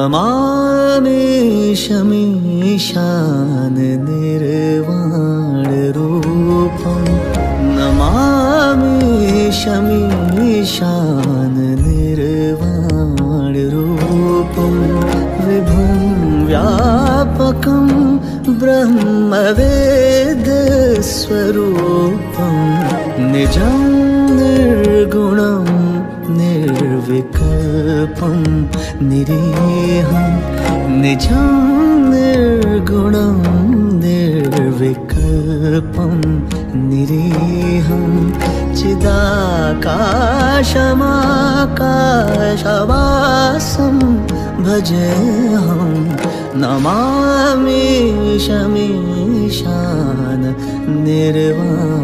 नमामि शमीशान निर्वाणरूपं नमामि शमीशान निर्वाणरूपं विभुं व्यापकं ब्रह्मवेदस्वरूपं निजं निर्गुणं निर्विकल्पं निरीहं निजं निर्गुणं निर्विकल्पं निरीहं चिदाकाशमाकाशवासं भजेऽहं नमामि शमीशान निर्वाणरूपम्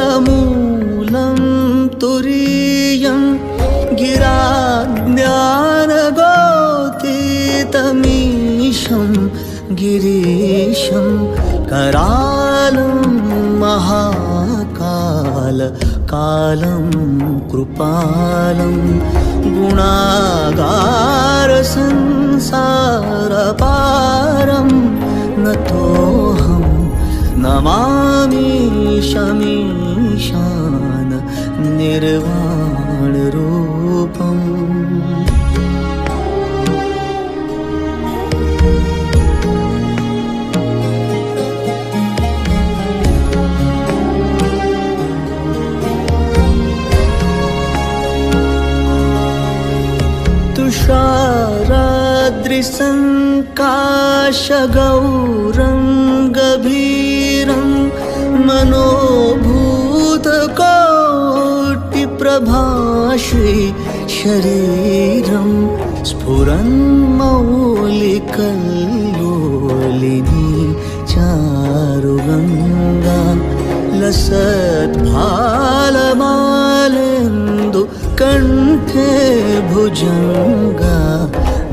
निराकारमोङ्कारमूलं तुरीयं गिराज्ञानगोतीतमीशं गिरीशं करालं महाकालकालं कृपालं गुणागारसंसारपारं नतोऽहं नमामि शमीशान निर्वाणरूपम् तुषाराद्रिसङ्काशगौरङ्गभीरं मनोभूतकोटिप्रभाश्री शरीरं स्फुरन्मौलिकल्लोलिनी चारुगङ्गा लसद्भालमालेन्दु कण्ठे भुजङ्गा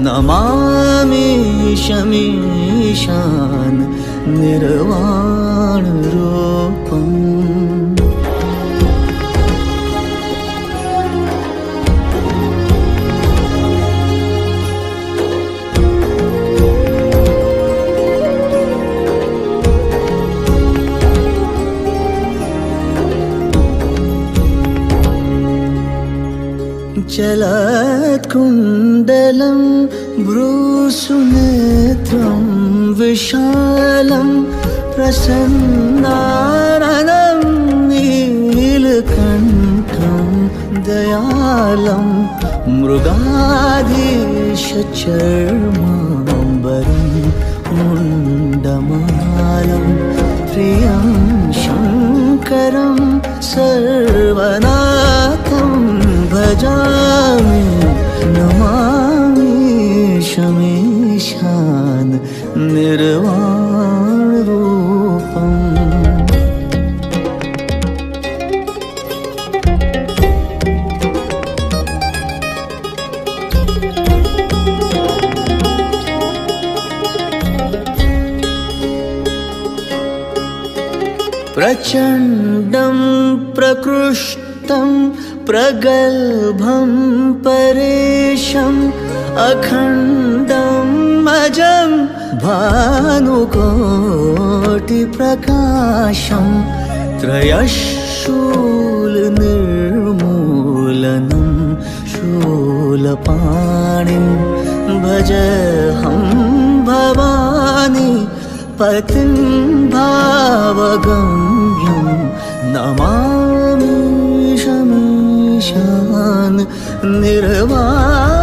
नमामि शमीशान निर्वाणरूपम् चलत्कुण्डलं भ्रूसुनेत्रं विशालं प्रसन्नाननं नीलकण्ठं दयालं मृगाधीशचर्माम्बरं मुण्डमालं प्रियं शङ्करं सर्वनाथं भजामि नमामि शमीशान निर्वाणरूपम् प्रचण्डं प्रकृष्टं प्रगल्भं परेशम् अखण्डं अजं भानुकोटिप्रकाशं त्रयशूलनिर्मूलनं शूलपाणिं भजहं भवानी पतिं भावगम्यं नमामि शमीशान निर्वाणरूपम्